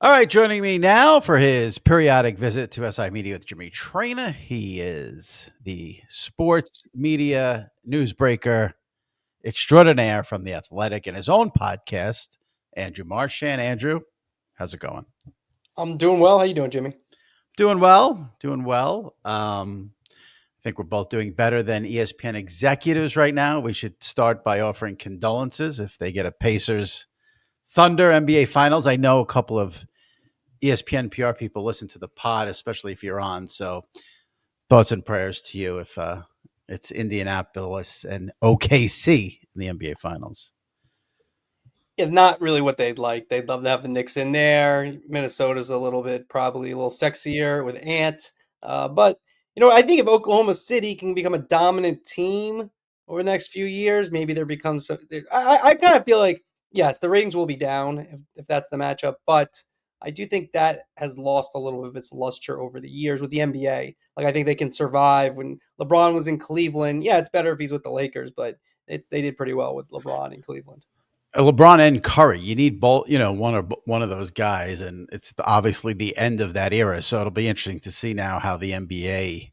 All right, joining me now for his periodic visit to SI Media with Jimmy Traina. He is the sports media newsbreaker extraordinaire from The Athletic and his own podcast, Andrew Marchand. Andrew, how's it going? I'm doing well. How you doing, Jimmy? Doing well, doing well. I think we're both doing better than ESPN executives right now. We should start by offering condolences if they get a Pacers Thunder NBA Finals. I know a couple of ESPN PR people listen to the pod, especially if you're on. So thoughts and prayers to you if it's Indianapolis and OKC in the NBA Finals. Yeah, not really what they'd like. They'd love to have the Knicks in there. Minnesota's a little bit, probably a little sexier with Ant. But I think if Oklahoma City can become a dominant team over the next few years, maybe there becomes. I kind of feel like yes, the ratings will be down if that's the matchup, but I do think that has lost a little bit of its luster over the years with the NBA. Like I think they can survive when LeBron was in Cleveland. Yeah, it's better if he's with the Lakers, but they did pretty well with LeBron in Cleveland. LeBron and Curry, you need both, one of those guys, and it's obviously the end of that era. So it'll be interesting to see now how the NBA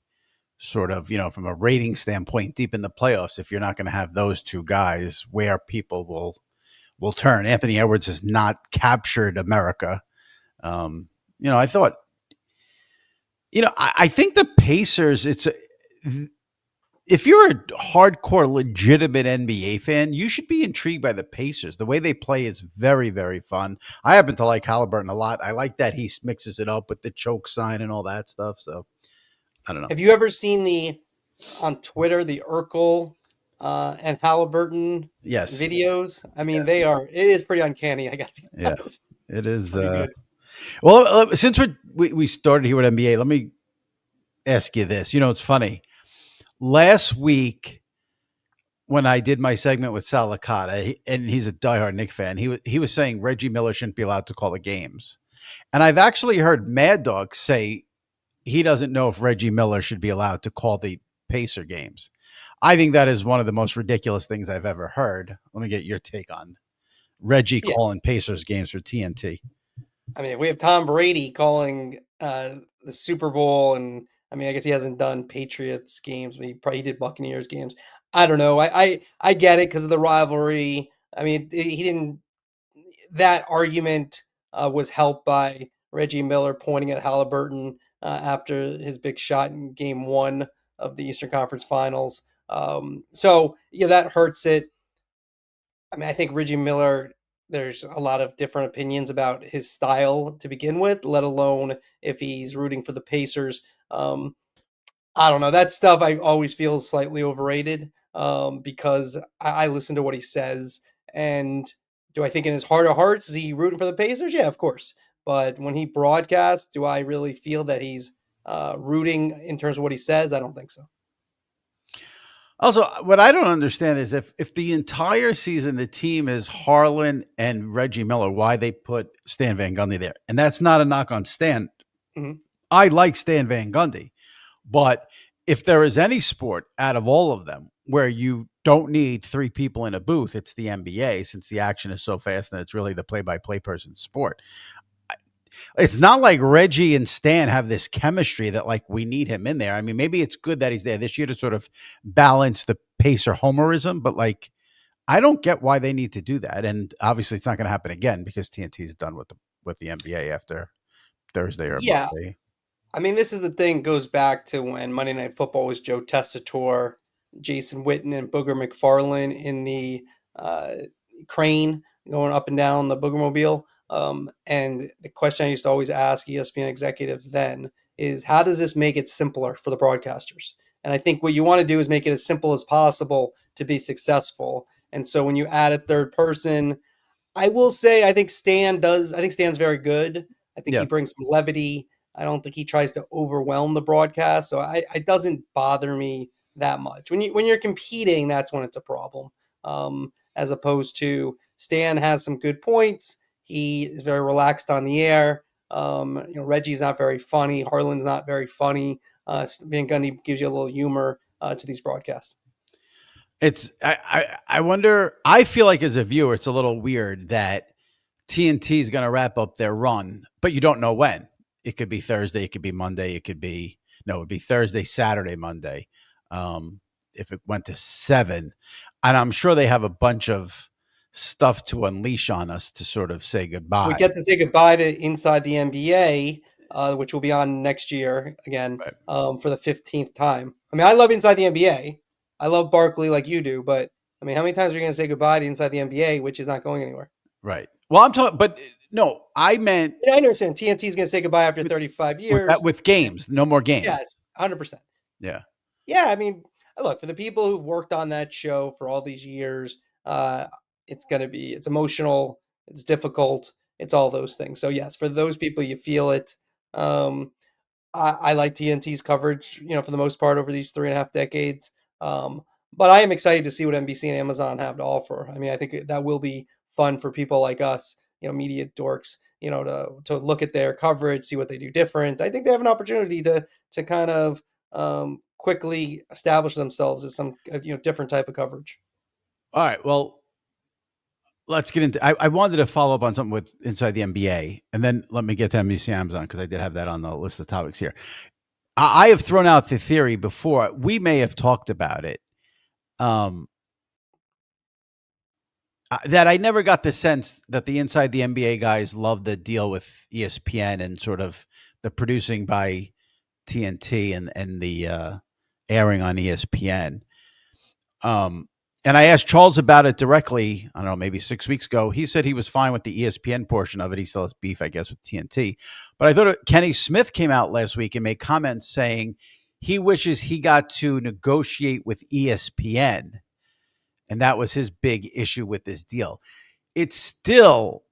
sort of, from a rating standpoint, deep in the playoffs, if you're not going to have those two guys, where people will turn. Anthony Edwards has not captured America. I thought, I think the Pacers, if you're a hardcore, legitimate NBA fan, you should be intrigued by the Pacers. The way they play is very, very fun. I happen to like Halliburton a lot. I like that he mixes it up with the choke sign and all that stuff. So I don't know. Have you ever seen the on Twitter the Urkel and Halliburton Yes. videos? I mean, Yeah. they are. It is pretty uncanny. I got to be Yeah. honest. It is. Pretty good. Well, since we started here with NBA, let me ask you this. It's funny. Last week, when I did my segment with Sal Licata, and he's a diehard Knicks fan, he was saying Reggie Miller shouldn't be allowed to call the games. And I've actually heard Mad Dog say he doesn't know if Reggie Miller should be allowed to call the Pacer games. I think that is one of the most ridiculous things I've ever heard. Let me get your take on Reggie Yeah, calling Pacers games for TNT. I mean, if we have Tom Brady calling the Super Bowl, and I mean, I guess he hasn't done Patriots games, but he probably did Buccaneers games. I don't know. I get it because of the rivalry. I mean, he didn't. That argument was helped by Reggie Miller pointing at Halliburton after his big shot in Game One of the Eastern Conference Finals. So yeah, that hurts it. I mean, I think Reggie Miller. There's a lot of different opinions about his style to begin with, let alone if he's rooting for the Pacers. I don't know. That stuff I always feel slightly overrated because I listen to what he says. And do I think in his heart of hearts, is he rooting for the Pacers? Yeah, of course. But when he broadcasts, do I really feel that he's rooting in terms of what he says? I don't think so. Also, what I don't understand is if the entire season the team is Harlan and Reggie Miller, why they put Stan Van Gundy there. And that's not a knock on Stan. Mhm. I like Stan Van Gundy. But if there is any sport out of all of them where you don't need three people in a booth, it's the NBA, since the action is so fast and it's really the play-by-play person sport. It's not like Reggie and Stan have this chemistry that like we need him in there. I mean, maybe it's good that he's there this year to sort of balance the Pacer homerism, but like I don't get why they need to do that. And obviously, it's not going to happen again because TNT is done with the NBA after Thursday or Yeah. Monday. I mean, this is the thing goes back to when Monday Night Football was Joe Tessitore, Jason Witten, and Booger McFarlane in the uh, crane going up and down the Boogermobile. And the question I used to always ask ESPN executives then is how does this make it simpler for the broadcasters? And I think what you want to do is make it as simple as possible to be successful. And so when you add a third person, I will say I think Stan does. I think Stan's very good. I think he Yeah. brings some levity. I don't think he tries to overwhelm the broadcast, so it doesn't bother me that much. When you're competing, that's when it's a problem. As opposed to Stan has some good points. He is very relaxed on the air. Reggie's not very funny. Harlan's not very funny. Van Gundy gives you a little humor to these broadcasts. I wonder. I feel like as a viewer, it's a little weird that TNT is going to wrap up their run, but you don't know when. It could be Thursday, it could be Monday, it could be no, it'd be Thursday, Saturday, Monday. If it went to 7, and I'm sure they have a bunch of stuff to unleash on us to sort of say We goodbye. get to say goodbye to Inside the NBA, which will be on next year again Right. for the 15th time. I mean, I love Inside the NBA. I love Barkley like you do, but I mean, how many times are you going to say goodbye to Inside the NBA, which is not going anywhere? Right. Well, I'm talking, but no, I meant Yeah, I understand. TNT is going to say goodbye after with, 35 with that years. with games, no more games. Yes, 100%. Yeah. Yeah, I mean, look, for the people who've worked on that show for all these years, it's going to be, it's emotional, it's difficult, it's all those things. So yes, for those people, you feel it. Um, I like TNT's coverage, for the most part over these 3.5 decades. Um, but I am excited to see what NBC and Amazon have to offer. I mean, I think that will be fun for people like us, media dorks, to look at their coverage, see what they do different. I think they have an opportunity to kind of quickly establish themselves as some different type of coverage. All right. Well, let's get into. I wanted to follow up on something with inside the NBA, and then let me get to NBC Amazon because I did have that on the list of topics here. I have thrown out the theory before. We may have talked about it. Um, that I never got the sense that the inside the NBA guys love the deal with ESPN and sort of the producing by TNT and the airing on ESPN. Um, and I asked Charles about it directly. I don't know, maybe 6 weeks ago. He said he was fine with the ESPN portion of it. He still has beef, I guess, with TNT. But I thought Kenny Smith came out last week and made comments saying he wishes he got to negotiate with ESPN, and that was his big issue with this deal. It still,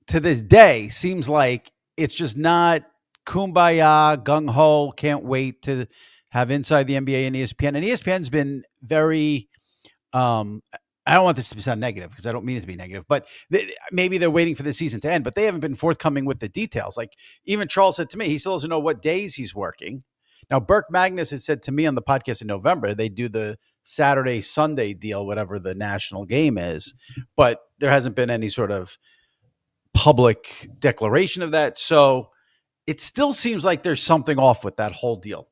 to this day, seems like it's just not kumbaya, gung ho, can't wait to have inside the NBA and ESPN. And ESPN's been very I don't want this to sound negative because I don't mean it to be negative, but maybe they're waiting for the season to end, but they haven't been forthcoming with the details. Like even Charles said to me, he still doesn't know what days he's working. Now, Burke Magnus had said to me on the podcast in November, they do the Saturday, Sunday deal, whatever the national game is, but there hasn't been any sort of public declaration of that. So it still seems like there's something off with that whole deal.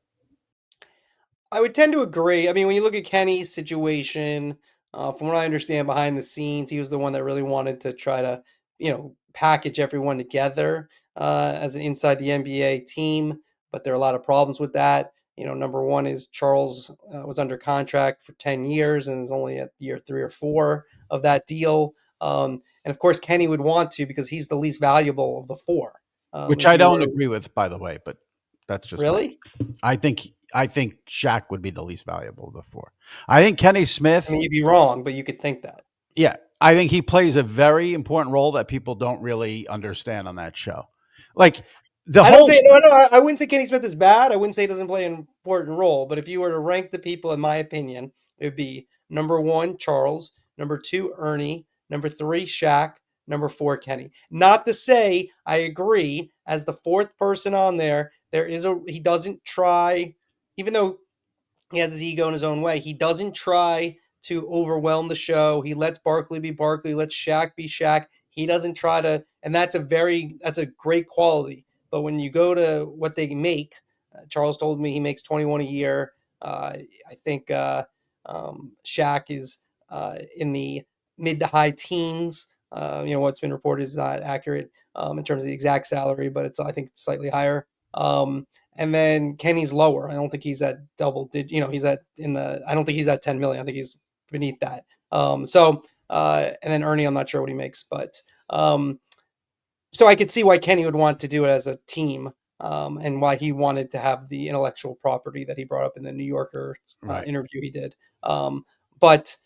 I would tend to agree. I mean, when you look at Kenny's situation, from what I understand behind the scenes, he was the one that really wanted to try to, package everyone together as an inside the NBA team. But there are a lot of problems with that. Number one is Charles was under contract for 10 years and is only at year 3 or 4 of that deal. And of course, Kenny would want to because he's the least valuable of the four. Which If I you don't were agree with, by the way, but that's just my. really, I think Shaq would be the least valuable of the four. I think Kenny I Smith, mean, you'd be wrong, but you could think that. yeah, I think he plays a very important role that people don't really understand on that show. Like the I don't whole say no, no. I wouldn't say Kenny Smith is bad. I wouldn't say he doesn't play an important role. But if you were to rank the people, in my opinion, it would be number one Charles, number two Ernie, number three Shaq, number four Kenny. Not to say I agree as the fourth person on there. He doesn't try, even though he has his ego in his own way. He doesn't try to overwhelm the show. He lets Barkley be Barkley, lets Shaq be Shaq. He doesn't try to, and that's a great quality. But when you go to what they make, Charles told me he makes 21 a year. I think Shaq is in the mid to high teens. What's been reported is not accurate in terms of the exact salary, but I think it's slightly higher. And then Kenny's lower. I don't think he's at double digit. He's I don't think he's at 10 million. I think he's beneath that. And then Ernie, I'm not sure what he makes, but so I could see why Kenny would want to do it as a team, and why he wanted to have the intellectual property that he brought up in the New Yorker right. interview he did. But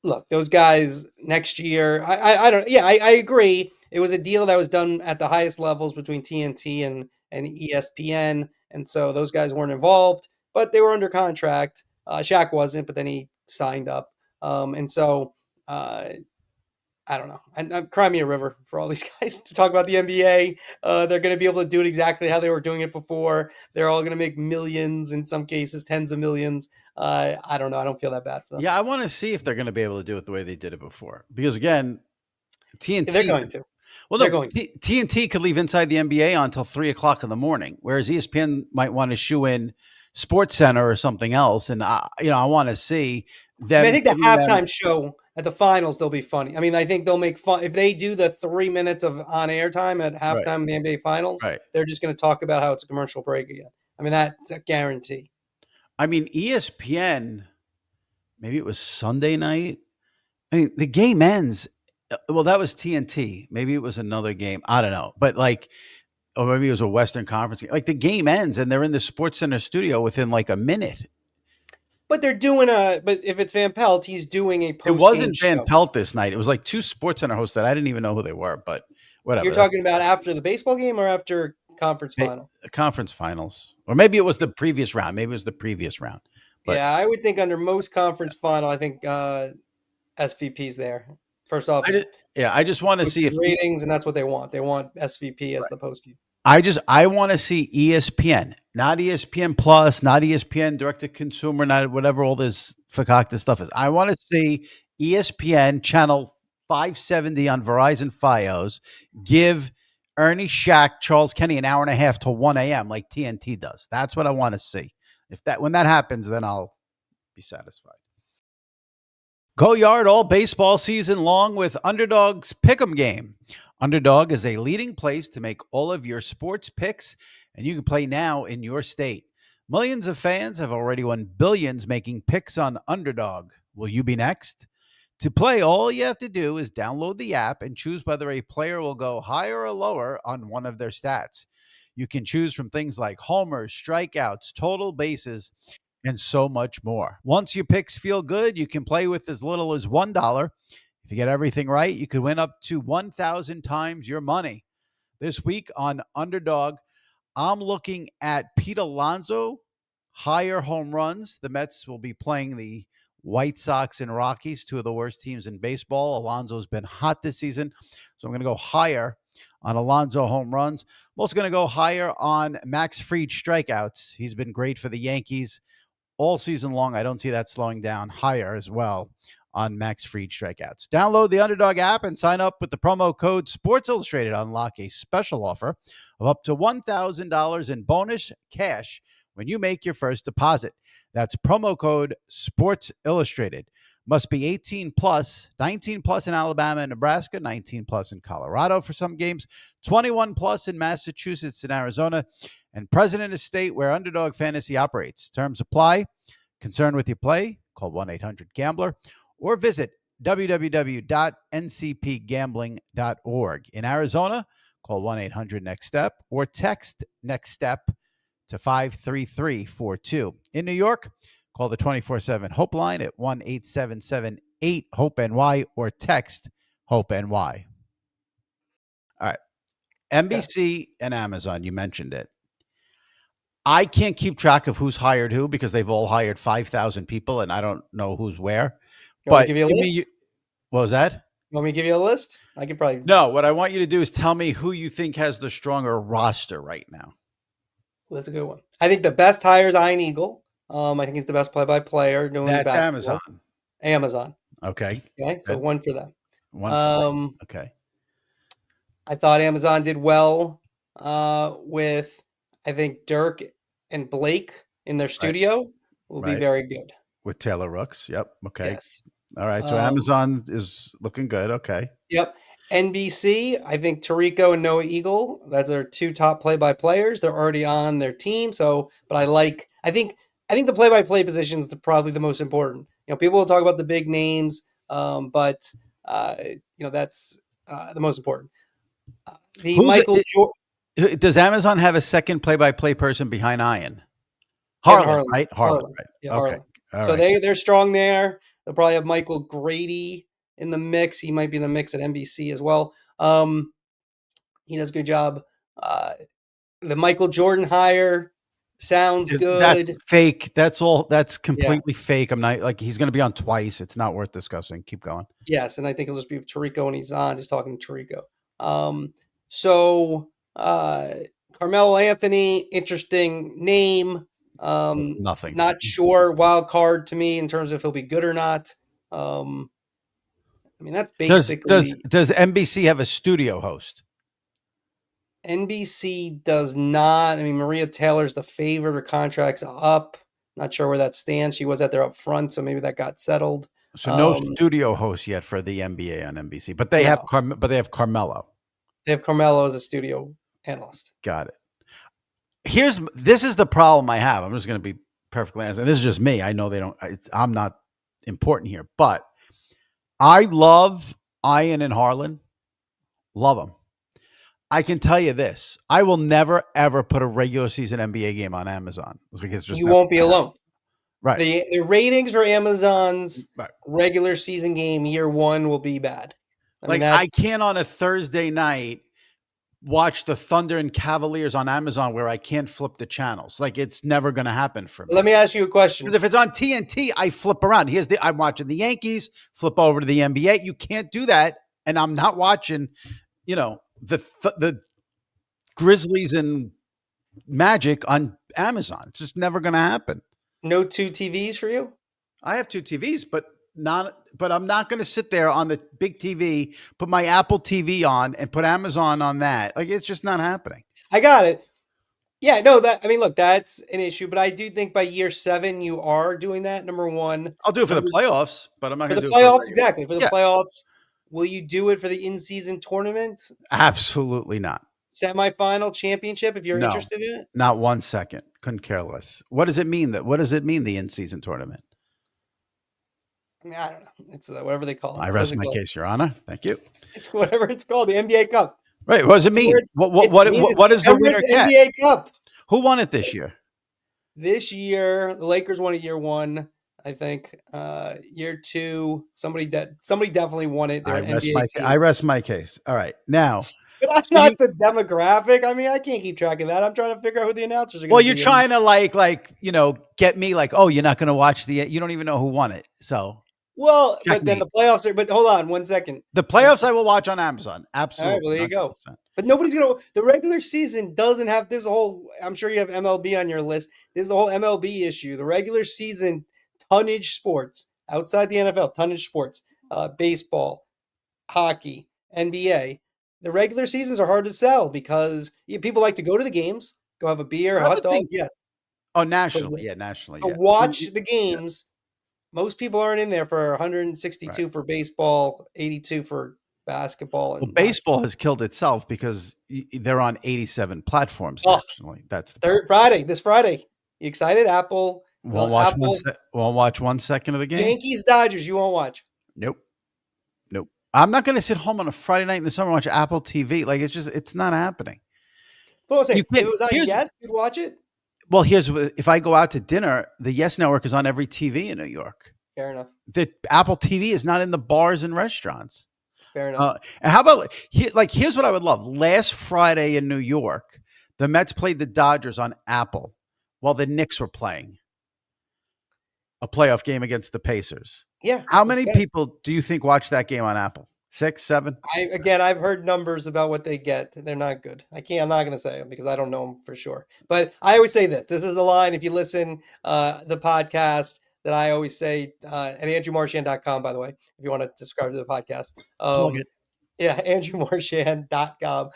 look, those guys next year, I don't, yeah, I agree. It was a deal that was done at the highest levels between TNT and ESPN. And so those guys weren't involved, but they were under contract. Shaq wasn't, but then he signed up. And so, I don't know. And cry me a river for all these guys to talk about the NBA. They're going to be able to do it exactly how they were doing it before. They're all going to make millions, in some cases, tens of millions. I don't know. I don't feel that bad for them. Yeah, I want to see if they're going to be able to do it the way they did it before. Because again, Yeah, they're TNT going to. Well, They're no, going to. TNT could leave Inside the NBA on until 3 o'clock in the morning, whereas ESPN might want to shoe in Sports Center or something else. And I want to see I mean, I them think the giving them halftime show at the finals, they'll be funny. I mean, I think they'll make fun if they do the 3 minutes of on-air time at right, halftime of the NBA finals. right. They're just going to talk about how it's a commercial break again. I mean, that's a guarantee. I mean, ESPN. Maybe it was Sunday night. I mean, the game ends. Well, that was TNT. Maybe it was another game. I don't know, but like, or maybe it was a Western Conference game. Like the game ends and they're in the Sports Center studio within like a minute. But they're doing a. But if it's Van Pelt, he's doing a It post game wasn't Van show. Pelt this night. It was like two Sports Center hosts that I didn't even know who they were, but You're whatever. talking about after the baseball game or after conference That's final? conference finals, or maybe it was the previous round. Maybe it was the previous round. But Yeah, I would think under most conference final, I think SVP's there. First off, I just, yeah, I just want to see boosts if ratings, and that's what they want. They want SVP as the post game. I want to see ESPN, not ESPN Plus, not ESPN Direct to Consumer, not whatever all this fakakta stuff is. I want to see ESPN channel 570 on Verizon FiOS give Ernie Shack, Charles Kenny an hour and a half till 1 a.m. like TNT does. That's what I want to see. When that happens, then I'll be satisfied. Go yard all baseball season long with Underdog's Pick'em game. Underdog is a leading place to make all of your sports picks, and you can play now in your state. Millions of fans have already won billions making picks on Underdog. Will you be next? To play, all you have to do is download the app and choose whether a player will go higher or lower on one of their stats. You can choose from things like homers, strikeouts, total bases, and so much more. Once your picks feel good, you can play with as little as $1. If you get everything right, you could win up to 1,000 times your money. This week on Underdog, I'm looking at Pete Alonso, higher home runs. The Mets will be playing the White Sox and Rockies, two of the worst teams in baseball. Alonso's been hot this season, so I'm going to go higher on Alonso home runs. I'm also going to go higher on Max Fried strikeouts. He's been great for the Yankees all season long. I don't see that slowing down. Higher as well on Max Fried strikeouts. Download the Underdog app and sign up with the promo code Sports Illustrated. Unlock a special offer of up to $1,000 in bonus cash when you make your first deposit. That's promo code Sports Illustrated. Must be 18 plus, 19 plus in Alabama and Nebraska, 19 plus in Colorado for some games, 21 plus in Massachusetts and Arizona, and present in a state where Underdog Fantasy operates. Terms apply. Concerned with your play? Call 1-800-GAMBLER or visit www.ncpgambling.org. In Arizona, call 1-800-NEXT-STEP or text NEXT STEP to 53342. In New York, call the 24/7 Hope line at 1-877-8-HOPE-NY or text HOPE-NY. All right. NBC and Amazon, you mentioned it. I can't keep track of who's hired who because they've all hired 5,000 people and I don't know who's where. You want But me to give you a list? What was that? You want me to give you a list? I could probably. No, what I want you to do is tell me who you think has the stronger roster right now. Well, that's a good one. I think the best hire is Ian Eagle. I think he's the best play-by-player doing That's basketball. Amazon. Okay. Okay, so one for them. One for them. Okay. I thought Amazon did well with, I think, Dirk and Blake in their studio will be very good. With Taylor Rooks. Yep. Okay. Yes. All right. So Amazon is looking good. Okay. Yep. NBC, I think Tirico and Noah Eagle, that's their two top play-by-players. They're already on their team. So, but I think the play-by-play position is probably the most important. People will talk about the big names, but that's the most important. Does Amazon have a second play-by-play person behind Ian? Harlan, right? Harlan, right? Yeah, okay. Harlan. So they're strong there. They'll probably have Michael Grady in the mix. He might be in the mix at NBC as well. He does a good job. The Michael Jordan hire sounds good. That's fake. That's all. That's completely fake. I'm not like he's going to be on twice. It's not worth discussing. Keep going. Yes, and I think it'll just be Tirico when he's on, just talking to Tirico. So Carmelo Anthony, interesting name. Nothing. Not sure. Wild card to me in terms of if he'll be good or not. I mean, that's Does basically NBC have a studio host? NBC does not. I mean, Maria Taylor's the favorite. Her contract's up. Not sure where that stands. She was at there up front, so maybe that got settled. So no studio host yet for the NBA on NBC, but they have No, Carmelo. they have Carmelo as a studio analyst. Got it. This is the problem I have. I'm just going to be perfectly honest, and this is just me. I know they don't. I'm not important here, but I love Ian and Harlan. Love them. I can tell you this: I will never ever put a regular season NBA game on Amazon because it's just You never won't be gonna happen. alone. Right. The ratings for Amazon's Right. regular season game year one will be bad. I mean, I that's can't on a Thursday night watch the Thunder and Cavaliers on Amazon where I can't flip the channels. Like it's never going to happen for me. Let me ask you a question. Because if it's on TNT, I flip around. I'm watching the Yankees, flip over to the NBA. You can't do that, and I'm not watching, the Grizzlies and Magic on Amazon. It's just never going to happen. No two TVs for you? I have two TVs, but I'm not going to sit there on the big TV, put my Apple TV on and put Amazon on that. Like it's just not happening. I got it. Yeah, no, look, that's an issue, but I do think by year 7 you are doing that. Number one, I'll do it for the playoffs, but I'm not for going the to do it playoffs, for exactly. For the Yeah. playoffs, will you do it for the in-season tournament, Absolutely not. semifinal, championship, if you're No, interested in it? not 1 second. Couldn't care less. What does it mean the in-season tournament? I mean, I don't know. It's whatever they call it. I What rest is it my called? case, Your Honor. Thank you. It's whatever it's called, the NBA Cup. Right. What does it mean? What does the winner get? NBA Cup. Who won it this year? This year, the Lakers won it year 1, I think. Year 2, somebody definitely won it. They're an NBA team. I rest my case. All right. Now, But I'm not the demographic. I mean, I can't keep track of that. I'm trying to figure out who the announcers are going to be. Well, you're trying to get me you're not going to watch you don't even know who won it. So, well, but then the playoffs are, but hold on 1 second. The playoffs I will watch on Amazon. Absolutely. All right, well, there you go. But nobody's going to, the regular season doesn't have this whole, I'm sure you have MLB on your list. This is the whole MLB issue. The regular season tonnage sports outside the NFL, tonnage sports, baseball, hockey, NBA. The regular seasons are hard to sell because people like to go to the games, go have a beer, hot dog. Yes. Oh, nationally. Yeah, nationally. To watch the games. Most people aren't in there for 162 for baseball, 82 for basketball. And baseball has killed itself because they're on 87 platforms nationally. That's the this Friday. You excited? Apple. Won't watch 1 second of the game. Yankees, Dodgers. You won't watch. Nope. I'm not going to sit home on a Friday night in the summer and watch Apple TV. Like it's not happening. But I'll say, if it was on Yes, you'd watch it. Well, if I go out to dinner, the Yes Network is on every TV in New York. Fair enough. The Apple TV is not in the bars and restaurants. Fair enough. And how about here's what I would love. Last Friday in New York, the Mets played the Dodgers on Apple while the Knicks were playing a playoff game against the Pacers. Yeah. How many people do you think watched that game on Apple? 6, 7? I've heard numbers about what they get. They're not good. I'm not going to say them because I don't know them for sure. But I always say this. This is the line. If you listen the podcast that I always say, at andrewmarchand.com, by the way, if you want to subscribe to the podcast. Plug it. Yeah, andrewmarchand.com.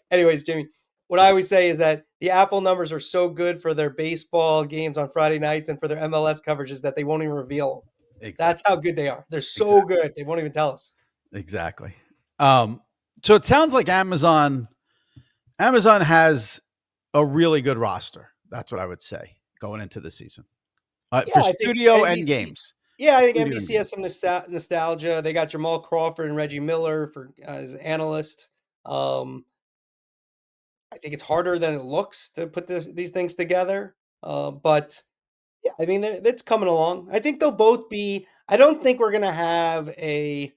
Anyways, Jimmy, what I always say is that the Apple numbers are so good for their baseball games on Friday nights and for their MLS coverages that they won't even reveal them. Exactly. That's how good they are. They're so good. They won't even tell us. Exactly. So it sounds like Amazon has a really good roster. That's what I would say going into the season. For studio and games. Yeah, I think NBC has some nostalgia. They got Jamal Crawford and Reggie Miller as analyst. I think it's harder than it looks to put these things together. But yeah, I mean, it's coming along. I think they'll both be. I don't think we're gonna have a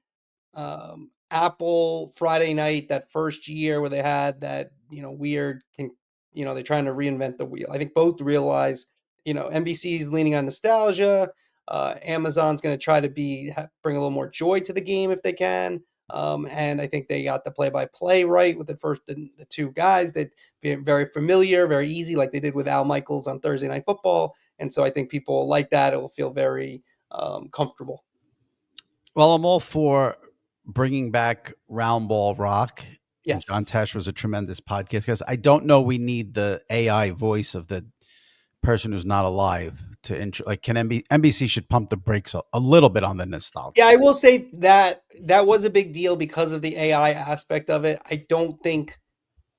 Apple Friday night that first year where they had that weird. They're trying to reinvent the wheel. I think both realize NBC's leaning on nostalgia. Amazon's going to try to bring a little more joy to the game if they can. And I think they got the play-by-play right with the two guys that be very familiar, very easy, like they did with Al Michaels on Thursday Night Football. And so I think people like that. It will feel very comfortable. Well, I'm all for bringing back Round Ball Rock, and John Yes. Tesh was a tremendous podcast because I don't know we need the AI voice of the person who's not alive to like can NBC should pump the brakes a little bit on the nostalgia. Yeah, I will say that that was a big deal because of the AI aspect of it. I don't think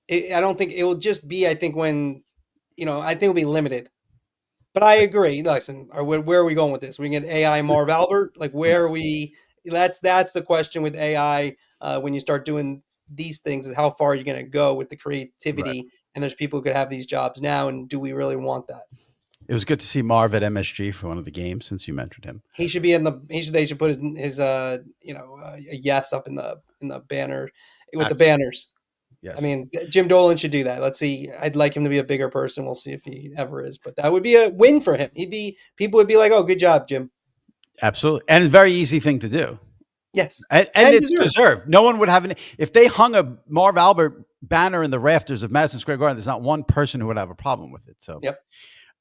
it will just be, I think when, I think it'll be limited. But I agree. Listen, where are we going with this? We get AI Marv Albert? Like, where are we? That's the question with AI. When you start doing these things, is how far are you going to go with the Right. creativity? And there's people who could have these jobs now, and do we really want that? It was good to see Marv at MSG for one of the games since you mentioned him. He should be in the. They should put his a yes up in the banner with the Absolutely. banners. I Yes. mean, Jim Dolan should do that. Let's see. I'd like him to be a bigger person. We'll see if he ever is, but that would be a win for him. People would be like, "Oh, good job, Jim." Absolutely. And it's a very easy thing to do. Yes, And and it's deserved. deserved. No one would have if they hung a Marv Albert banner in the rafters of Madison Square Garden, there's not one person who would have a problem with it. So, Yep.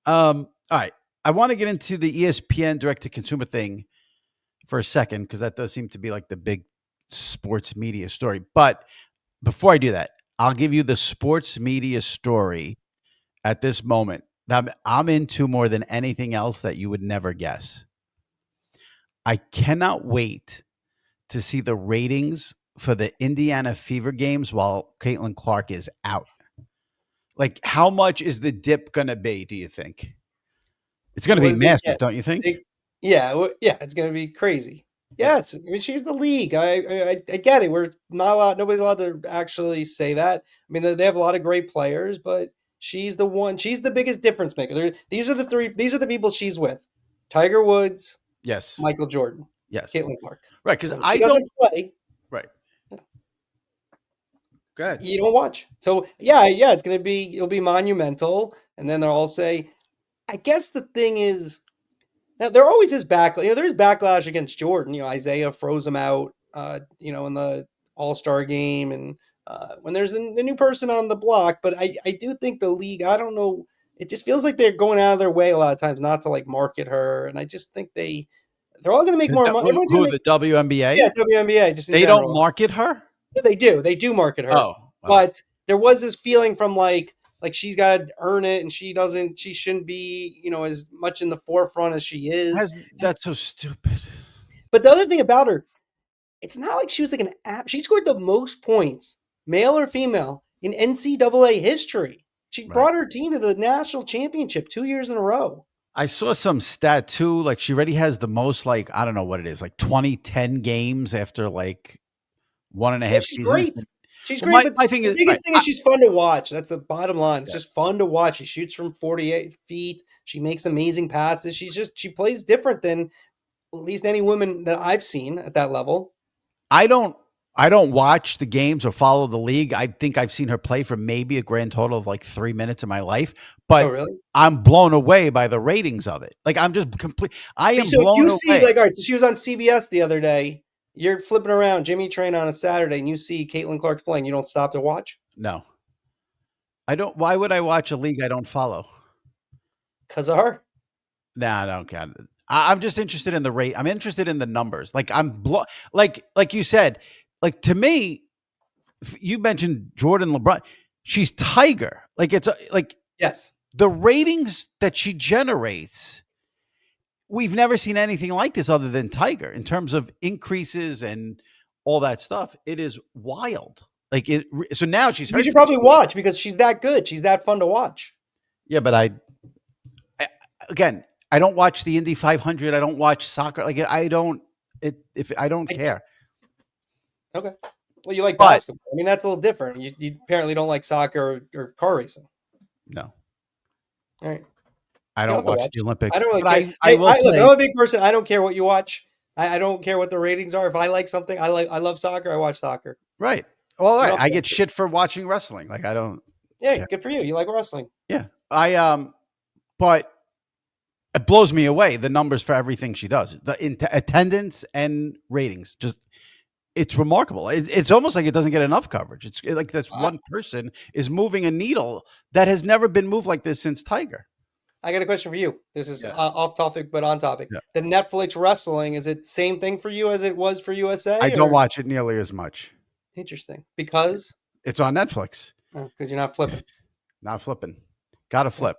all right. I want to get into the ESPN direct to consumer thing for a second because that does seem to be like the big sports media story. But before I do that, I'll give you the sports media story at this moment that I'm into more than anything else that you would never guess. I cannot wait to see the ratings for the Indiana Fever games while Caitlin Clark is out. Like, how much is the dip going to be, do you think? It's going to be What big massive, get? don't you think? Yeah, it's gonna be crazy. Yeah. Yes, I mean she's the league. I get it. We're not allowed. Nobody's allowed to actually say that. I mean they have a lot of great players, but she's the one. She's the biggest difference maker. These are the three. These are the people she's with: Tiger Woods, Yes. Michael Jordan, Yes. Caitlin Clark. Right. Because When she I don't. doesn't play, Right. Go ahead. you don't watch. So yeah, it'll be monumental. And then they'll all say, I guess the thing is. Now there always is backlash. There's backlash against Jordan. Isaiah froze him out. In the All Star game, and when there's the new person on the block. But I do think the league. I don't know. It just feels like they're going out of their way a lot of times not to like market her, and I just think they're all going to make more money. Everyone's going Who to the make WNBA? WNBA just in They don't general. market her. Yeah, they do. They do market her, Oh, oh. but there was this feeling from like she's got to earn it, and she shouldn't be as much in the forefront as she is. That's so stupid. But the other thing about her, it's not like she was like an app. She scored the most points, male or female, in NCAA history. She Right. brought her team to the national championship 2 years in a row. I saw some stat too. Like she already has the most, like, I don't know what it is, like 10 games after like one and a Yeah, half she's seasons. great. She's Well, great, but my thing the is, right, biggest thing is she's fun to watch. That's the bottom line. It's yeah. just fun to watch. She shoots from 48 feet. She makes amazing passes. She plays different than at least any woman that I've seen at that level. I don't watch the games or follow the league. I think I've seen her play for maybe a grand total of like 3 minutes in my life, Oh, but really? I'm blown away by the ratings of it. Like I'm just I am So if blown you see, away. like, all right, so she was on CBS the other day. You're flipping around Jimmy Traina on a Saturday, and you see Caitlin Clark playing. You don't stop to watch No, I don't. Why would I watch a league I don't follow? because of her. Nah, I don't count it. I'm just interested in the rate. I'm interested in the numbers. Like like you said, like to me, you mentioned Jordan LeBron. She's Tiger. Like like Yes. the ratings that she generates. We've never seen anything like this other than Tiger in terms of increases and all that stuff. It is wild. Like it. So now she's You hurt. should probably watch because she's that good. She's that fun to watch. Yeah, but again, I don't watch the Indy 500. I don't watch soccer. Like I don't. If I don't I, care. okay. Well, you like But basketball. I mean, that's a little different. You apparently don't like soccer or car racing. no, All right. I You don't don't have to watch watch. the Olympics. I don't really But care. I will Look, say, I'm a big person. I don't care what you watch. I don't care what the ratings are. If I like something, I love soccer. I watch soccer. right. Well, all You right. don't have I to get watch it. shit for watching wrestling. Like I don't Yeah, care. good for you. You like wrestling. Yeah. But it blows me away the numbers for everything she does. The attendance and ratings. Just it's remarkable. It's almost like it doesn't get enough coverage. It's like this Uh, one person is moving a needle that has never been moved like this since Tiger. I got a question for you. This is Yeah. off topic, but on topic. Yeah. The Netflix wrestling, is it same thing for you as it was for I USA? don't Or watch it nearly as much. interesting because It's on Netflix. you're not flipping. Not flipping. Gotta Yeah. flip.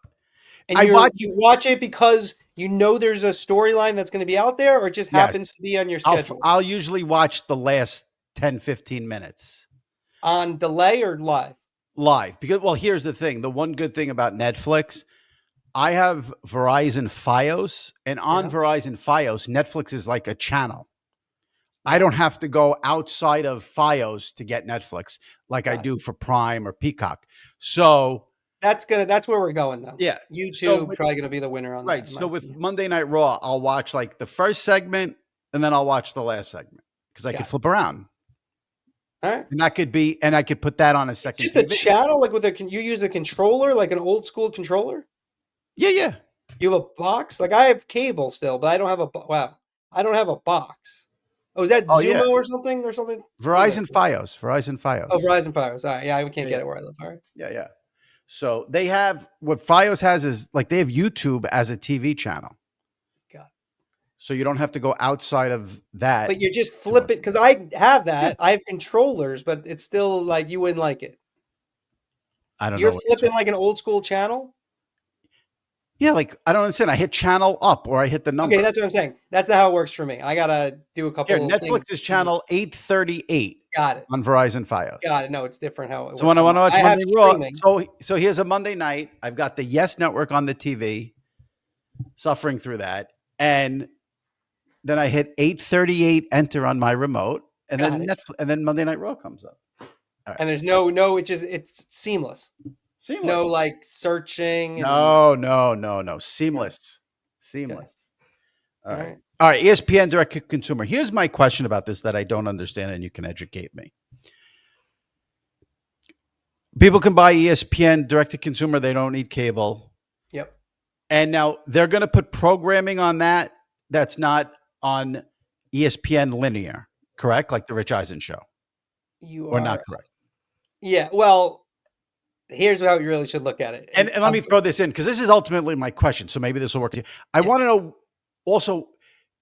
And I watch. you watch it because you know there's a storyline that's going to be out there, or it just Yes. happens to be on your schedule I'll usually watch the last 10, 15 minutes on delay or live. live because, well, here's the thing. The one good thing about Netflix, I have Verizon Fios, and on Yeah, Verizon Fios, Netflix is like a channel. I yeah, don't have to go outside of Fios to get Netflix like I got it. do for Prime or Peacock. So, That's where we're going though. yeah. So YouTube with, probably going to be the winner on that, right. in my So with opinion. Monday Night Raw, I'll watch like the first segment and then I'll watch the last segment because I could Got it. flip around. All right. And that could be, and I could put that on a It's second just a TV. channel, like you use a controller, like an old school controller. Yeah, yeah. You have a box? Like I have cable still, but I don't have wow. I don't have a box. Oh, is that Oh yeah. Zumo or something or something? What is that? Verizon Fios. Verizon Oh, Fios. Verizon Fires. All right. Yeah, we can't Yeah, get yeah. it where I live. All right. Yeah, yeah. So they have what Fios has is like they have YouTube as a TV channel. Got it. So you don't have to go outside of that But you're just to watch. flipping because I have Yeah. that. I have controllers, but it's still like you wouldn't like it. I don't know You're what you're flipping talking. like an old school channel? Yeah, like I don't understand. I hit channel up or I hit the Okay, number. that's what I'm saying. That's not how it works for me. I gotta do a Here, couple of things. Netflix is channel 838 Got it. on Verizon Fios. Got it. No, it's different how it So when works I on want mine. to watch I have Monday Raw, streaming. so here's a Monday night. I've got the Yes Network on the TV, suffering through that, and then I hit 838 enter on my remote, and Got then it. Netflix, and then Monday Night Raw comes up. All right, And there's no, it's seamless. seamless. No like searching and No. yeah. Seamless, Okay. seamless. All All right, right. all right. ESPN direct to consumer. Here's my question about this that I don't understand, and you can educate me. People can buy ESPN direct to consumer. They don't need cable. Yep. And now they're going to put programming on that that's not on ESPN linear, correct? Like the Rich Eisen show, You or not are correct? yeah, well, here's how you really should look at it. And let me throw this in because this is ultimately my question. So maybe this will work. I Yeah. want to know also,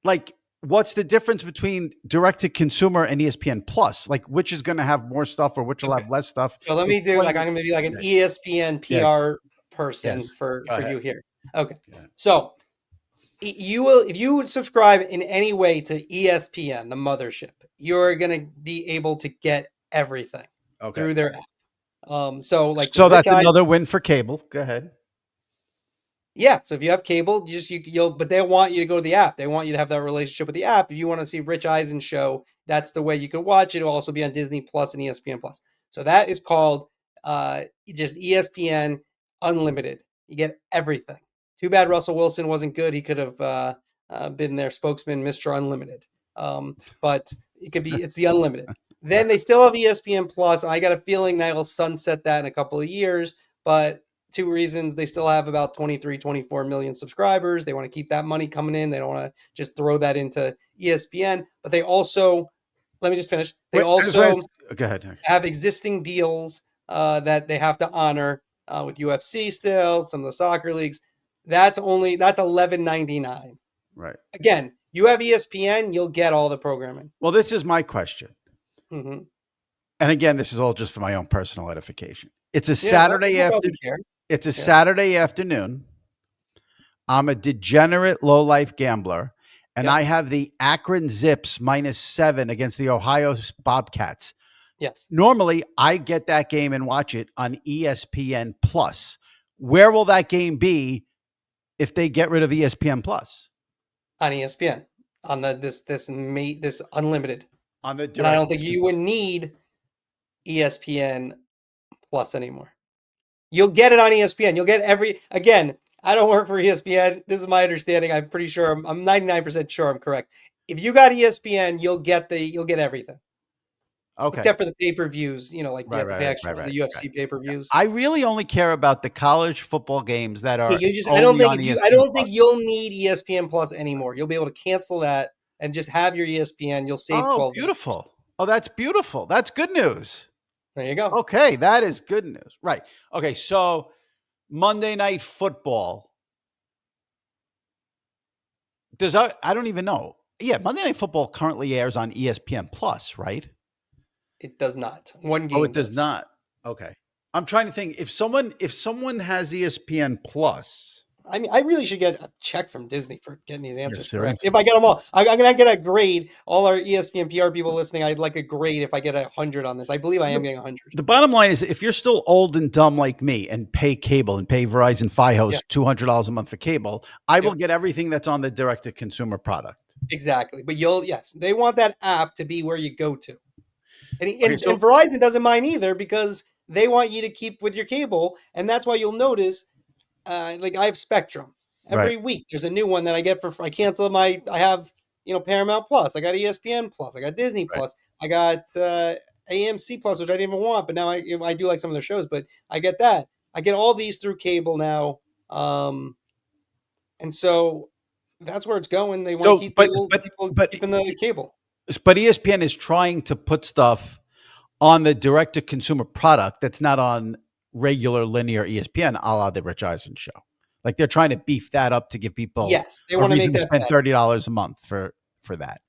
like, what's the difference between direct to consumer and ESPN Plus? Like, which is going to have more stuff or which will Okay. have less stuff? So let me do like Explain. I'm gonna be like an Yeah. ESPN Yeah. PR person Yes. for Go ahead. you here. Okay. Go ahead. So you will if you would subscribe in any way to ESPN, the mothership, you're gonna be able to get everything Okay. through their app. So like with So Rich that's another win for cable. Go ahead. Yeah, so if you have cable, you'll but they want you to go to the app. They want you to have that relationship with the app. If you want to see Rich Eisen show, that's the way you can watch it. It'll also be on Disney Plus and ESPN Plus. So that is called just ESPN Unlimited. You get everything. Too bad Russell Wilson wasn't good. He could have been their spokesman, Mr. Unlimited. But it's the unlimited. Then they still have ESPN Plus. I got a feeling they will sunset that in a couple of years, but two reasons. They still have about 23, 24 million subscribers. They want to keep that money coming in. They don't want to just throw that into ESPN. But they also, let me just finish. They Wait, also go ahead. have existing deals that they have to honor with UFC still, some of the soccer leagues. That's $11.99. Right. Again, you have ESPN, you'll get all the programming. Well, this is my question. Mm-hmm. And again, this is all just for my own personal edification. It's a Yeah, Saturday afternoon. care. It's a Yeah. Saturday afternoon. I'm a degenerate low-life gambler, and Yep. I have the Akron Zips -7 against the Ohio Bobcats. Yes. Normally, I get that game and watch it on ESPN Plus. Where will that game be if they get rid of ESPN Plus? On ESPN, on this unlimited. On the And I direct. don't think you would need ESPN Plus anymore. You'll get it on ESPN. You'll get again, I don't work for ESPN. This is my understanding. I'm pretty sure I'm 99% sure I'm correct. If you got ESPN, you'll get everything. Okay. Except for the pay-per-views, like you have to pay Right, extra for the UFC pay-per-views. I really only care about the college football games that are I don't only think on ESPN I don't Plus. think you'll need ESPN Plus anymore. You'll be able to cancel that and just have your ESPN. You'll save Oh, $12. beautiful. Oh, that's beautiful. That's good news. There you go. Okay, that is good news. Right. Okay, so Monday Night Football. I don't even know. Yeah, Monday Night Football currently airs on ESPN Plus, right? It does not. One Oh, game it does does. not. Okay. I'm trying to think if someone has ESPN Plus. I mean, I really should get a check from Disney for getting these You're answers correct. serious? If I get them all, I'm gonna get a grade. All our ESPN PR people listening, I'd like a grade if I get 100 on this. I believe I am The, getting 100. the bottom line is if you're still old and dumb like me and pay cable and pay Verizon Yeah, Fios $200 a month for cable, I yeah, will get everything that's on the direct to consumer product. exactly. But yes, they want that app to be where you go to. And, Okay, and so and Verizon doesn't mind either because they want you to keep with your cable, and that's why you'll notice. Like I have Spectrum. right, Every week there's a new one that I get for. I cancel my. I have Paramount Plus. I got ESPN Plus. I got Disney right. Plus. I got AMC Plus, which I didn't even want, but now I do like some of their shows. But I get that. I get all these through cable now, and so that's where it's going. They want to So, keep the but old but people but keeping the cable. but ESPN is trying to put stuff on the direct to consumer product that's not on regular linear ESPN, a la the Rich Eisen show. Like they're trying to beef that up to give people Yes, they a want to reason make to that spend better. $30 a month for that.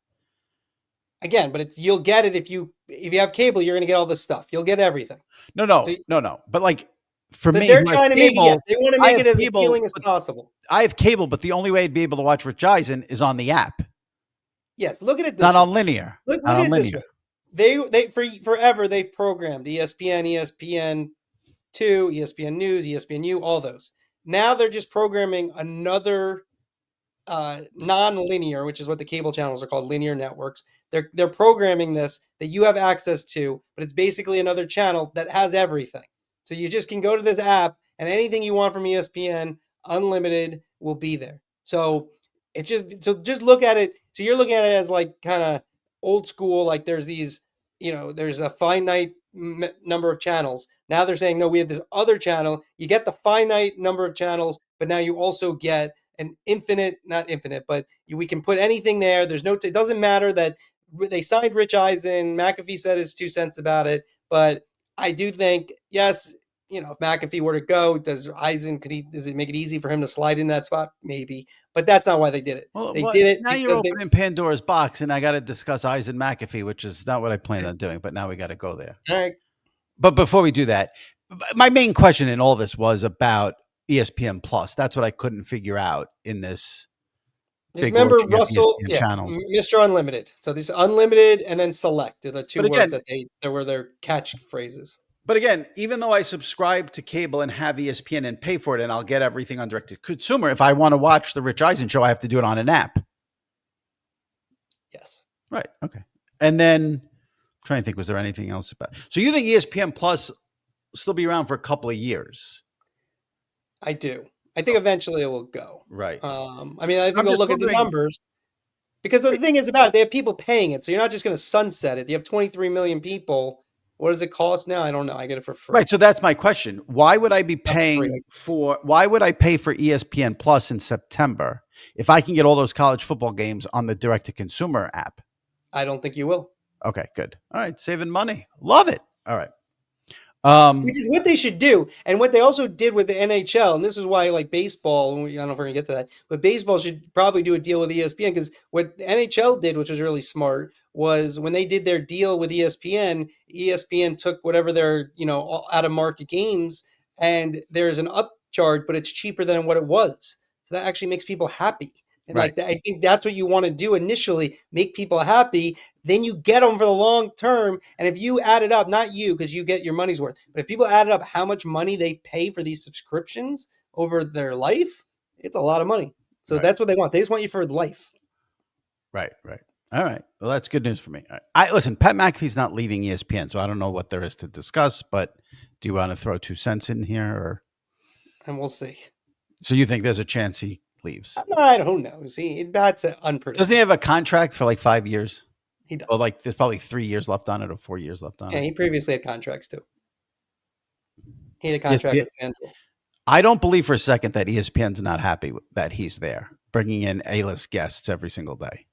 Again, but you'll get it if you have cable. You're going to get all this stuff. You'll get everything. No, So, no, no, no. But like for but me, they're who has trying to make it. Yes, cable, they want to I make have it as cable, appealing as but possible. I have cable, but the only way I'd be able to watch Rich Eisen is on the app, Yes, look at it not this way. on linear. Look Not at on it this linear. way. They forever they've programmed ESPN, ESPN2, ESPN News, ESPNU, all those. Now they're just programming another non-linear, which is what the cable channels are called, linear networks. They're programming this that you have access to, but it's basically another channel that has everything. So you just can go to this app and anything you want from ESPN, unlimited, will be there. So just look at it. So you're looking at it as like kind of old school, like there's these, there's a finite number of channels. Now they're saying no, we have this other channel. You get the finite number of channels, but now you also get an infinite, not infinite, but we can put anything there. There's no, it doesn't matter that they signed Rich Eisen. McAfee said his 2 cents about it, but I do think, yes, if McAfee were to go, does it make it easy for him to slide in that spot? Maybe, but that's not why they did it. Well, They did it now you're because they, opening Pandora's box, and I got to discuss Eisen McAfee, which is not what I planned on doing. But now we got to go there. all right, But before we do that, my main question in all this was about ESPN Plus. That's what I couldn't figure out in this just big remember orgy of Russell, ESPN yeah, channels. Mr. Unlimited. So these unlimited and then select are the two But words again, that were their catchphrases. even though I subscribe to cable and have ESPN and pay for it, and I'll get everything on direct to consumer, if I want to watch the Rich Eisen show, I have to do it on an app. Yes. Right. Okay. And then I'm trying to think, was there anything else about? So you think ESPN Plus still be around for a couple of years? I do. I think eventually it will go. Right. I mean, I think I'm they'll just look at the wondering. numbers because the thing is about it, they have people paying it, so you're not just going to sunset it. You have 23 million people. What does it cost now? I don't know. I get it for free. Right. So that's my question. Why would I be Not for free. paying for? Why would I pay for ESPN Plus in September if I can get all those college football games on the direct to consumer app? I don't think you will. Okay. Good. All right. Saving money. Love it. All right. Which is what they should do, and what they also did with the NHL. And this is why, like baseball, I don't know if we're gonna get to that, but baseball should probably do a deal with ESPN because what the NHL did, which was really smart, was when they did their deal with ESPN, ESPN took whatever their out of market games, and there's an upcharge, but it's cheaper than what it was. So that actually makes people happy. And right. like that, I think that's what you want to do initially, make people happy. Then you get them for the long term. And if you add it up, not you, because you get your money's worth, but if people added up how much money they pay for these subscriptions over their life, it's a lot of money. So Right. that's what they want. They just want you for life. Right. Right. All right. Well, that's good news for me. I listen. Pat McAfee's not leaving ESPN, so I don't know what there is to discuss. But do you want to throw 2 cents in here, or And we'll see. so you think there's a chance he leaves? I don't know. See, that's Doesn't he unpredictable. have a contract for like 5 years? He Or does. like there's probably 3 years left on it, or 4 years left on Yeah, it. he previously had contracts too. He had a contract ESPN, with FanDuel. I don't believe for a second that ESPN's not happy that he's there, bringing in A-list guests every single day.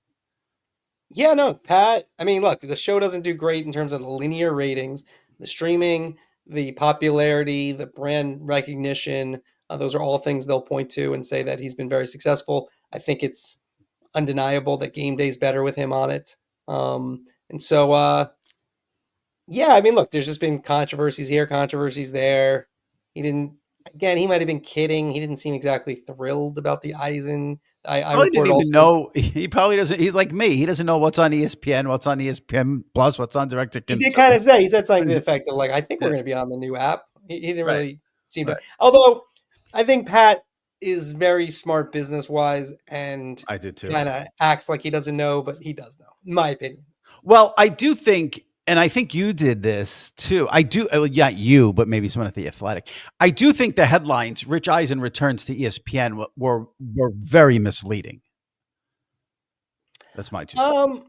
Yeah, no, Pat. I mean, look, the show doesn't do great in terms of the linear ratings, the streaming, the popularity, the brand recognition. Those are all things they'll point to and say that he's been very successful. I think it's undeniable that game day's better with him on it. And so, yeah, I mean, look, there's just been controversies here, controversies there. He didn't. Again, he might have been kidding. He didn't seem exactly thrilled about the Eisen. I Probably didn't reported even also know. He probably doesn't. He's like me. He doesn't know what's on ESPN, what's on ESPN Plus, what's on direct to he did consumer. kind of say he said something to the effect of like, "I think we're Yeah, going to be on the new app." He didn't right, really seem to. right. Although I think Pat is very smart business wise and I did too. kind of acts like he doesn't know, but he does know, in my opinion. Well, I do think, and I think you did this too. I do, yeah, you, but maybe someone at the Athletic. I do think the headlines, Rich Eisen returns to ESPN, were very misleading. That's my 2 cents.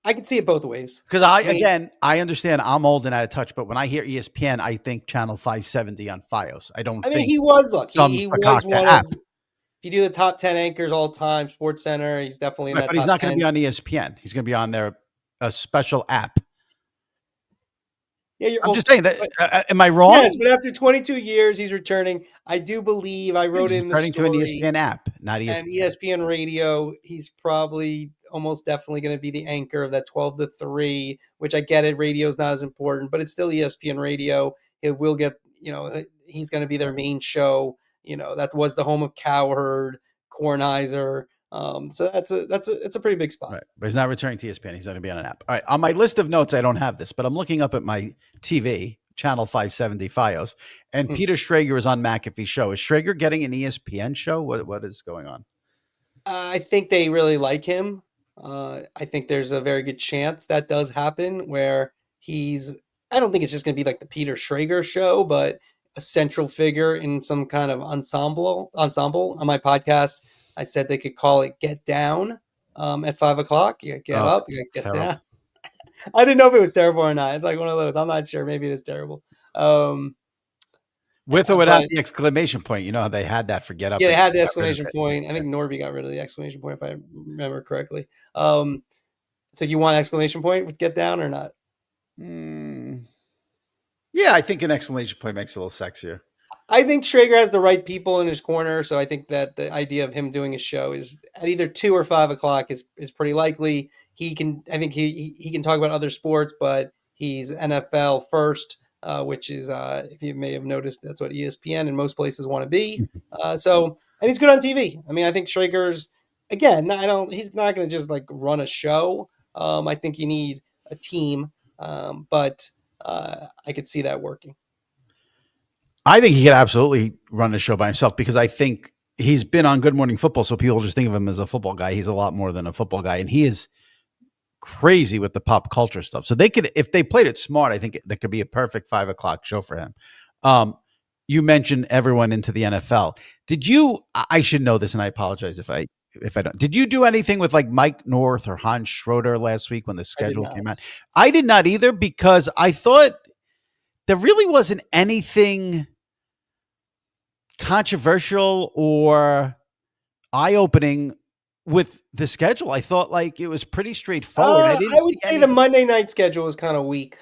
I can see it both ways. Because I mean, I understand I'm old and out of touch, but when I hear ESPN, I think Channel 570 on FiOS. I don't think he was look, some he was Fakakta one of app. if you do the top 10 anchors all time, Sports Center, he's definitely in Right, that but he's top not going to be 10. on ESPN. He's going to be on their a special app. Yeah, you're I'm just old. saying that. But Am I yes, wrong? but after 22 years, he's returning. I do believe I wrote He's in the returning to an story ESPN app, not and ESPN. ESPN Radio, he's probably almost definitely going to be the anchor of that 12 to 3, which I get it. Radio is not as important, but it's still ESPN Radio. It will get, he's going to be their main show. That was the home of Cowherd, Kornheiser. So it's a pretty big spot. Right, but he's not returning to ESPN. He's going to be on an app. All right, on my list of notes, I don't have this, but I'm looking up at my TV, Channel 570 FiOS, and Hmm. Peter Schrager is on McAfee's show. Is Schrager getting an ESPN show? What is going on? I think they really like him. I think there's a very good chance that does happen where he's, I don't think it's just going to be like the Peter Schrager show, but a central figure in some kind of ensemble. On my podcast, I said they could call it Get Down at 5 o'clock. You got get Oh, up, you it's got get terrible. down. I didn't know if it was terrible or not. It's like one of those. I'm not sure. Maybe it is terrible. Um, With or without but the exclamation point. You know how they had that for Get Up yeah, they and had the got rid of exclamation it. point. I think Norby got rid of the exclamation point if I remember correctly. So you want exclamation point with get down or not? Mm, yeah, I think an exclamation point makes it a little sexier. I think Schrager has the right people in his corner, so I think that the idea of him doing a show is at either 2 or 5 o'clock is pretty likely. He can, I think he can talk about other sports, but he's NFL first, which is if you may have noticed, that's what ESPN and most places want to be. And he's good on TV. I mean, I think Schrager's again. I don't. He's not going to just like run a show. I think you need a team, but I could see that working. I think he could absolutely run the show by himself because I think he's been on Good Morning Football, so people just think of him as a football guy. He's a lot more than a football guy, and he is crazy with the pop culture stuff. So they could, if they played it smart, I think that could be a perfect 5 o'clock show for him. You mentioned everyone into the NFL. Did you? I should know this, and I apologize if I don't. Did you do anything with like Mike North or Hans Schroeder last week when the I did schedule came out? not. I did not either because I thought there really wasn't anything controversial or eye-opening with the schedule. I thought like it was pretty straightforward. I I didn't would see say the any. Monday night schedule is kind of weak.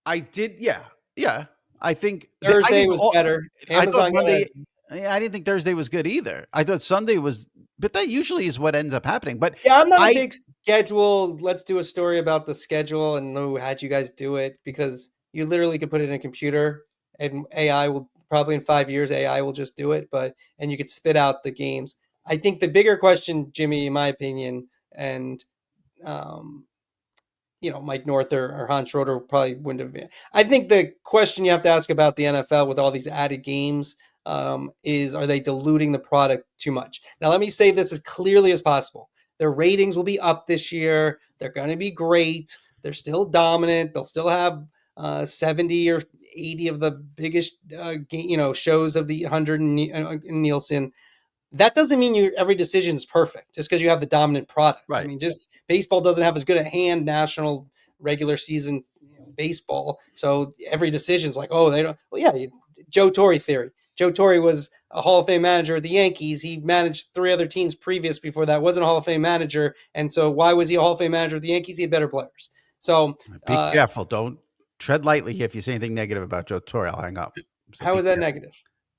I did, yeah, yeah. I think I Thursday think was all. better. I thought Amazon got a Monday. Yeah, I didn't think Thursday was good either. I thought Sunday was, but that usually is what ends up happening. But yeah. I'm not a I big schedule. Let's do a story about the schedule and know how'd you guys do it because you literally could put it in a computer and AI will probably in 5 years AI will just do it. And you could spit out the games. I think the bigger question, Jimmy, in my opinion, and um, Mike North or Hans Schroeder probably wouldn't have been. I think the question you have to ask about the NFL with all these added games is are they diluting the product too much? Now, let me say this as clearly as possible. Their ratings will be up this year. They're going to be great. They're still dominant. They'll still have 70 or 80 of the biggest shows of the 100 in Nielsen. That doesn't mean every decision is perfect just because you have the dominant product. I right. mean, just baseball doesn't have as good a hand national regular season baseball. So every decision is like, oh, they don't. Well, yeah, Joe Torre theory. Joe Torre was a Hall of Fame manager of the Yankees. He managed 3 other teams previous before that. Wasn't a Hall of Fame manager, and so why was he a Hall of Fame manager of the Yankees? He had better players. So Be careful. Don't tread lightly here. If you say anything negative about Joe Torre, I'll hang up. So how be is that careful. negative?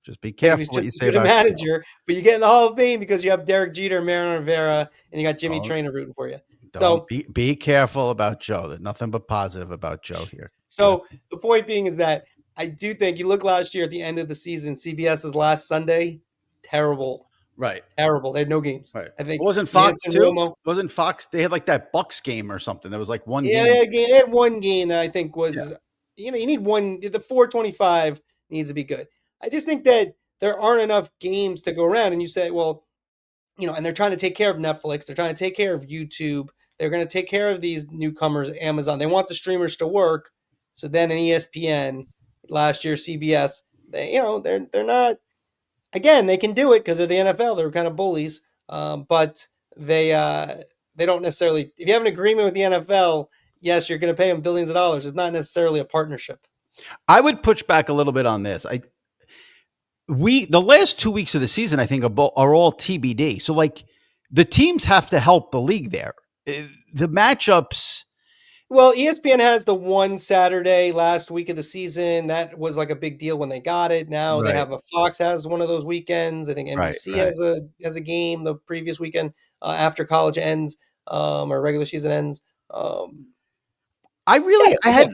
Just be That he careful was what you just as say good a about Joe. manager, but you get in the Hall of Fame because you have Derek Jeter, Mariano Rivera, and you got Jimmy Don't Traina rooting for you. don't So, be careful about Joe. There's nothing but positive about Joe here. Go ahead. so the point being is that I do think you look last year at the end of the season, CBS's last Sunday, terrible, Right. terrible. They had no games. Right. I think Wasn't Fox Manson too? Romo. Wasn't Fox? They had like that Bucks game or something. There was like one Yeah, game. they had one game that I think Yeah. was, you need one. The 425 needs to be good. I just think that there aren't enough games to go around, and you say, well, and they're trying to take care of Netflix. They're trying to take care of YouTube. They're going to take care of these newcomers, Amazon. They want the streamers to work. So then in ESPN last year, CBS, they're not. Again, they can do it because they're the NFL. They're kind of bullies, but they don't necessarily. If you have an agreement with the NFL, yes, you're going to pay them billions of dollars. It's not necessarily a partnership. I would push back a little bit on this. The last 2 weeks of the season, I think, are all TBD. So like the teams have to help the league there. The matchups. Well, ESPN has the one Saturday last week of the season. That was like a big deal when they got it. Now they Right. have Fox has one of those weekends. I think Right. NBC Right. has a game the previous weekend after college ends or regular season ends. I Yeah, really, so yeah.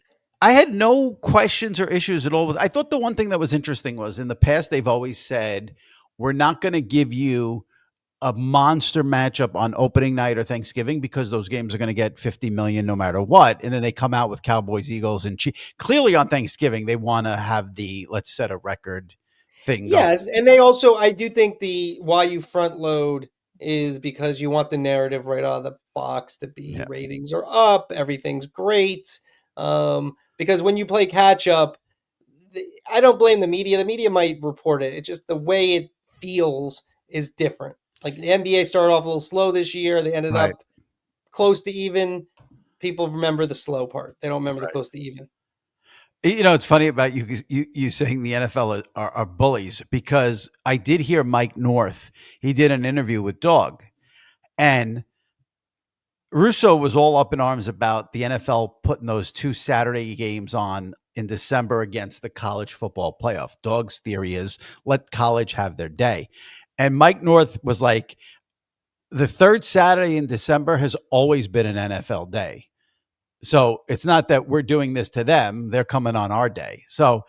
I had no questions or issues at all with. I thought the one thing that was interesting was in the past they've always said we're not going to give you a monster matchup on opening night or Thanksgiving because those games are going to get 50 million no matter what. And then they come out with Cowboys, Eagles, and clearly on Thanksgiving they want to have the let's set a record thing going. Yes, and they also I do think the why you front load is because you want the narrative right out of the box to be Yeah. ratings are up, everything's great. Because when you play catch up, I don't blame the media. The media might report it. It's just the way it feels is different. Like the NBA started off a little slow this year. They ended Right. up close to even. People remember the slow part. They don't remember the Right. close to even. It's funny about you saying the NFL are bullies because I did hear Mike North. He did an interview with Dog, and Russo was all up in arms about the NFL putting those two Saturday games on in December against the college football playoff. Dog's theory is let college have their day. And Mike North was like, the third Saturday in December has always been an NFL day. So it's not that we're doing this to them, they're coming on our day. So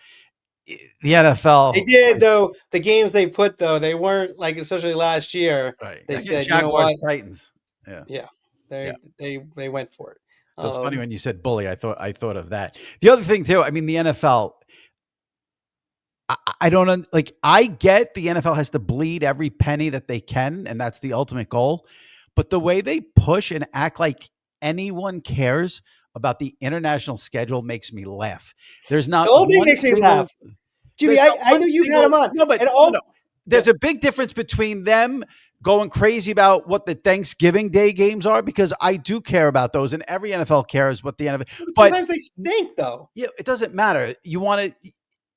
the They NFL, did though. The games they put though, they weren't like especially last year. right? They I get said, you know Jaguars, what? Titans. Yeah. Yeah, Yeah. they went for it. So it's funny Um, when you said bully. I thought of that. The other thing too. I mean, the NFL. I don't like. I get the NFL has to bleed every penny that they can, and that's the ultimate goal. But the way they push and act like anyone cares about the international schedule makes me laugh. There's the not whole thing one makes me single. laugh. Jimmy, There's not I one know you've had single. him on, No, but and no, no. all There's a big difference between them going crazy about what the Thanksgiving Day games are because I do care about those, and every NFL cares what the NFL. but But sometimes they stink though. yeah, it doesn't matter. You want to.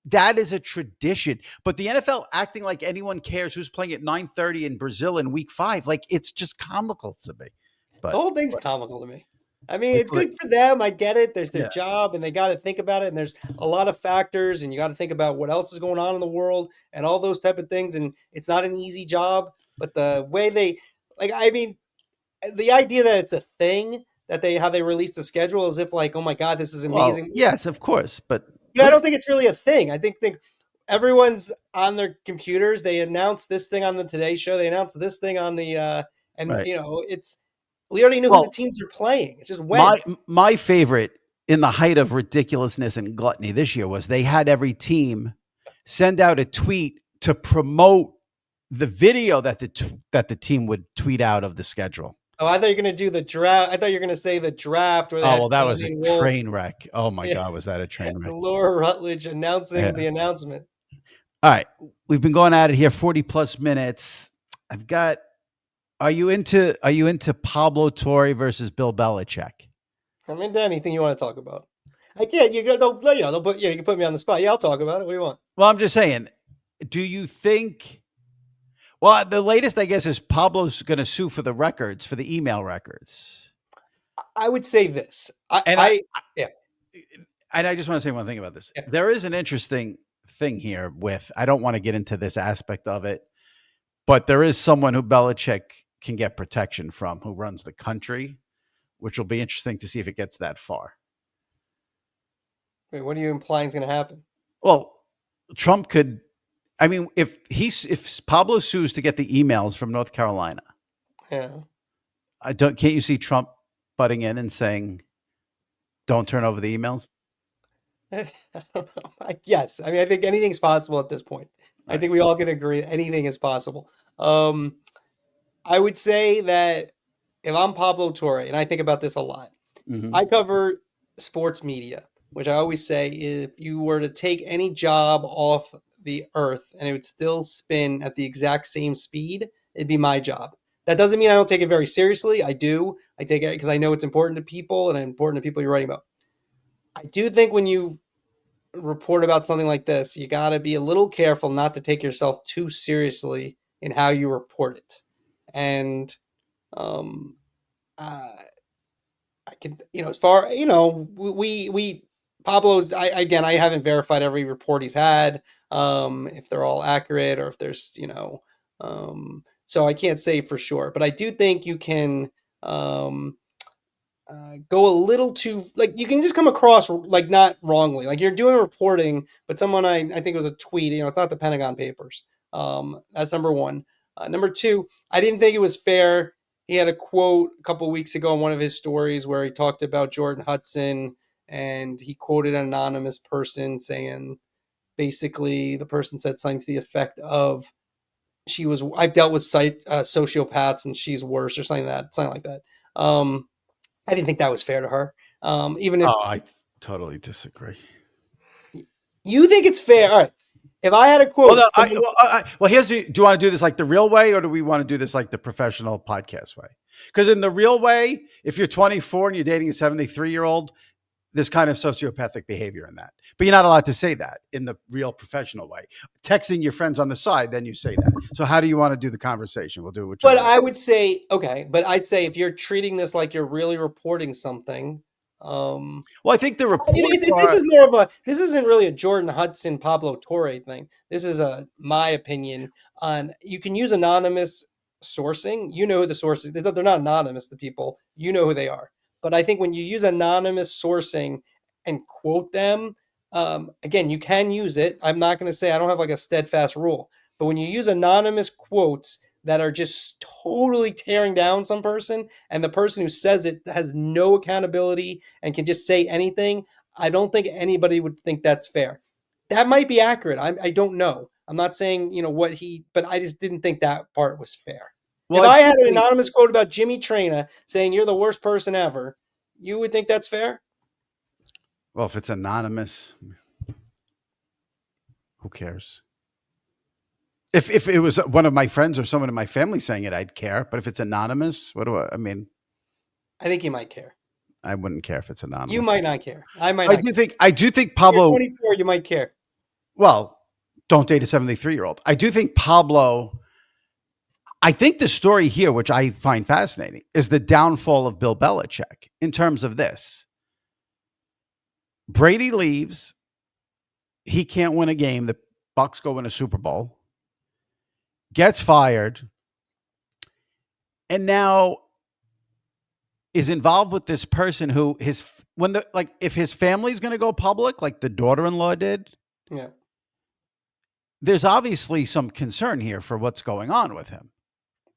That is a tradition, but the NFL acting like anyone cares who's playing at 9:30 in Brazil in Week 5, like it's just comical to me. The But whole thing's comical to me. I mean, it's like, good for them. I get it. There's their yeah, job, and they got to think about it. And there's a lot of factors, and you got to think about what else is going on in the world and all those type of things. And it's not an easy job, but the way they, like, I mean, the idea that it's a thing that they how they release the schedule as if like, oh my god, this is well, amazing. yes, of course, but But I don't think it's really a thing. I think everyone's on their computers. They announce this thing on the Today Show. They announce this thing on the and right. it's we already know who the Well, teams are playing. It's just my when. my favorite in the height of ridiculousness and gluttony this year was they had every team send out a tweet to promote the video that the team would tweet out of the schedule. Oh, I thought you were gonna do the draft. I thought you were gonna say the draft where they Oh had well, that was a Connie Wolf, train wreck. Oh my yeah, god, was that a train and wreck? Laura Rutledge announcing Yeah. the announcement. All right, we've been going at it here 40 plus minutes. I've got. Are you into Pablo Torre versus Bill Belichick? I'm into anything you want to talk about. I can't. Don't put. Yeah, you can put me on the spot. Yeah, I'll talk about it. What do you want? Well, I'm just saying. Do you think? Well, the latest, I guess, is Pablo's going to sue for the records, for the email records. I would say this. And I yeah and I just want to say one thing about this. yeah. There is an interesting thing here with, I don't want to get into this aspect of it, but there is someone who Belichick can get protection from who runs the country, which will be interesting to see if it gets that far. Wait, what are you implying is going to happen? Well, Trump could, I mean, if Pablo sues to get the emails from North Carolina, Yeah. can't you see Trump butting in and saying, don't turn over the emails? I don't know. Yes, I mean, I think anything's possible at this point. I Right. think we all can agree anything is possible. Um, I would say that if I'm Pablo Torre, and I think about this a lot, Mm-hmm. I cover sports media, which I always say if you were to take any job off the earth and it would still spin at the exact same speed, it'd be my job. That doesn't mean I don't take it very seriously. I do. I take it because I know it's important to people and important to people you're writing about. I do think when you report about something like this, you got to be a little careful not to take yourself too seriously in how you report it. And um, uh, I can, as far, we Pablo's, again, I haven't verified every report he's had, if they're all accurate or if there's, so I can't say for sure, but I do think you can, go a little too, like, you can just come across like not wrongly, like you're doing reporting, but someone, I think it was a tweet, it's not the Pentagon Papers. That's number one. Number two, I didn't think it was fair. He had a quote a couple weeks ago in one of his stories where he talked about Jordan Hudson, and he quoted an anonymous person saying, basically the person said something to the effect of, I've dealt with sociopaths and she's worse, or something like that. I didn't think that was fair to her. Even if Oh, I totally disagree. you think it's fair, all right. If I had a Well, no, quote, someone, here's do you want to do this like the real way, or do we want to do this like the professional podcast way? Because in the real way, if you're 24 and you're dating a 73-year-old, there's kind of sociopathic behavior in that. But you're not allowed to say that in the real professional way. Texting your friends on the side, then you say that. So how do you want to do the conversation? We'll do it but whichever way. I would say okay. But I'd say if you're treating this like you're really reporting something, Well, I think the reports this are is more of a, this isn't really a Jordan Hudson Pablo Torre thing. This is my opinion on, you can use anonymous sourcing. You know who the sources, they're not anonymous, the people, you know who they are. But I think when you use anonymous sourcing and quote them, again, you can use it. I'm not going to say I don't have like a steadfast rule, but when you use anonymous quotes that are just totally tearing down some person, and the person who says it has no accountability and can just say anything, I don't think anybody would think that's fair. That might be accurate. I don't know. I'm not saying, but I just didn't think that part was fair. well, If I I do had an think anonymous quote about Jimmy Traina saying you're the worst person ever, you would think that's fair? well, if it's anonymous, who cares? If it was one of my friends or someone in my family saying it, I'd care. But if it's anonymous, what do I mean? I think you might care. I wouldn't care if it's You anonymous. might not care. I might not care. I do think If you're Pablo, 24, you might care. well, don't date a 73-year-old. I do think Pablo, I think the story here, which I find fascinating, is the downfall of Bill Belichick in terms of this. Brady leaves, he can't win a game. The Bucks go win a Super Bowl, gets fired, and now is involved with this person who if his family's going to go public, like the daughter-in-law did, Yeah. there's obviously some concern here for what's going on with him.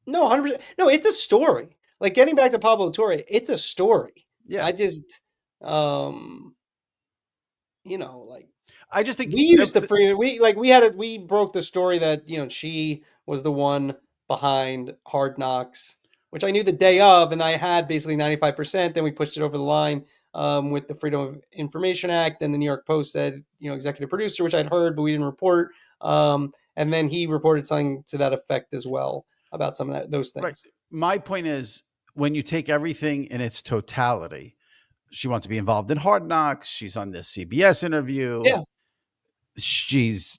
No, 100%. No, it's a story. Like, getting back to Pablo Torre, it's a story. Yeah, I just, um, like, I just think we used to we broke the story that, she was the one behind Hard Knocks, which I knew the day of, and I had basically 95%. Then we pushed it over the line, with the Freedom of Information Act, and the New York Post said, executive producer, which I'd heard, but we didn't report. And then he reported something to that effect as well about some of those right. things. My point is, when you take everything in its totality, she wants to be involved in Hard Knocks. She's on this CBS interview. Yeah. She's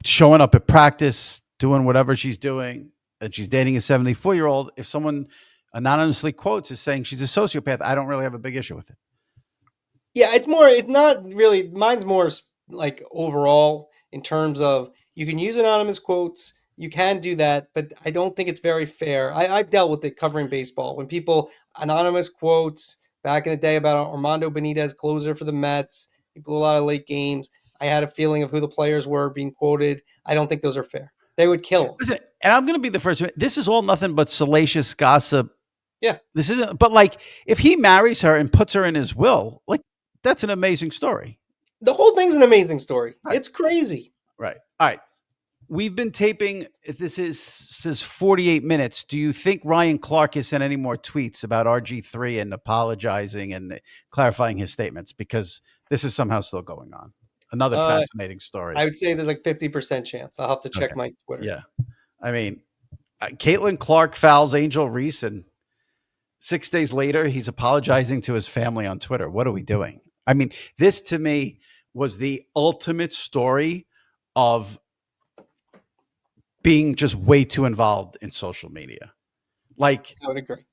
showing up at practice, doing whatever she's doing, and she's dating a 74-year-old. If someone anonymously quotes as saying she's a sociopath, I don't really have a big issue with it. Yeah, it's not really, mine's more like overall in terms of you can use anonymous quotes. You can do that, but I don't think it's very fair. I've dealt with it covering baseball when people anonymous quotes back in the day about Armando Benitez, closer for the Mets. He blew a lot of late games. I had a feeling of who the players were being quoted. I don't think those are fair. They would kill him. Listen, and I'm going to be the first. This is all nothing but salacious gossip. Yeah. This isn't, but like, if he marries her and puts her in his will, like, that's an amazing story. The whole thing's an amazing story. Right. It's crazy. Right. All right. We've been taping. This says 48 minutes. Do you think Ryan Clark has sent any more tweets about RG3 and apologizing and clarifying his statements? Because this is somehow still going on. Another fascinating story. I would say there's like 50% chance. I'll have to check my Twitter. Yeah. I mean, Caitlin Clark fouls Angel Reese, and 6 days later, he's apologizing to his family on Twitter. What are we doing? I mean, this to me was the ultimate story of being just way too involved in social media. Like, I would agree.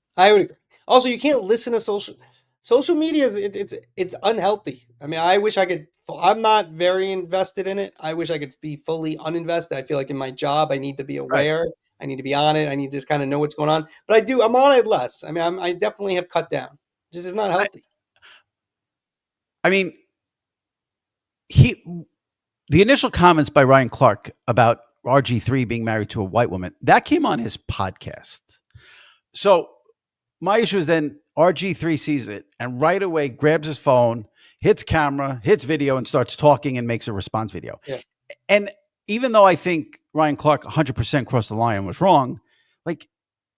Also, you can't listen to social media. It's unhealthy. I mean, I wish I could. I'm not very invested in it. I wish I could be fully uninvested. I feel like in my job, I need to be aware. Right. I need to be on it. I need to just kind of know what's going on. But I do. I'm on it less. I mean, I definitely have cut down. Just is not healthy. I mean, the initial comments by Ryan Clark about RG3 being married to a white woman, that came on his podcast. So my issue is then RG3 sees it and right away grabs his phone, hits camera, hits video, and starts talking and makes a response video. Yeah. And even though I think Ryan Clark 100% crossed the line and was wrong, like,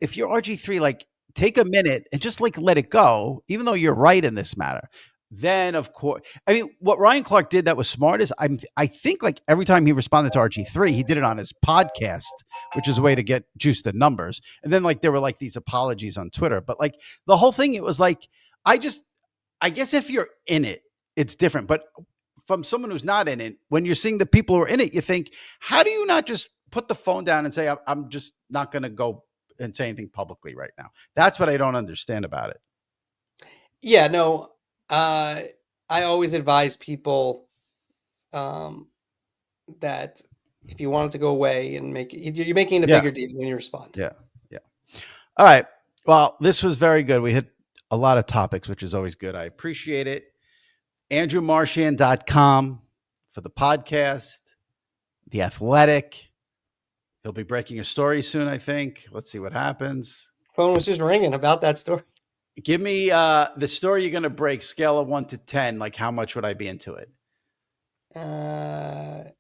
if you're RG3, like, take a minute and just like let it go, even though you're right in this matter. Then, of course, I mean, what Ryan Clark did that was smart is I think like every time he responded to RG3, he did it on his podcast, which is a way to get juice the numbers. And then like there were like these apologies on Twitter, but like the whole thing, it was like, I guess if you're in it, it's different. But from someone who's not in it, when you're seeing the people who are in it, you think, how do you not just put the phone down and say, I'm just not going to go and say anything publicly right now? That's what I don't understand about it. Yeah, no. I always advise people that if you want it to go away and you're making a bigger deal when you respond. Yeah. Yeah. All right. Well, this was very good. We hit a lot of topics, which is always good. I appreciate it. AndrewMarchand.com for the podcast, The Athletic. He'll be breaking a story soon, I think. Let's see what happens. Phone was just ringing about that story. Give me the story you're going to break, scale of 1 to 10. Like, how much would I be into it? I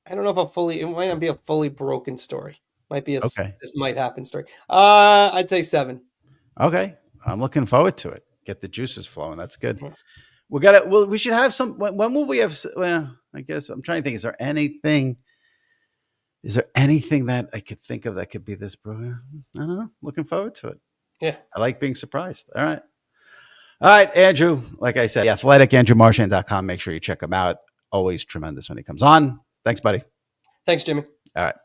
don't know if it might not be a fully broken story. Might be this might happen story. I'd say 7. Okay. I'm looking forward to it. Get the juices flowing. That's good. Mm-hmm. We should have some, when will we have, well, I guess I'm trying to think, is there anything that I could think of that could be this, bro? I don't know. Looking forward to it. Yeah. I like being surprised. All right, Andrew. Like I said, The Athletic, AndrewMarchand.com. Make sure you check him out. Always tremendous when he comes on. Thanks, buddy. Thanks, Jimmy. All right.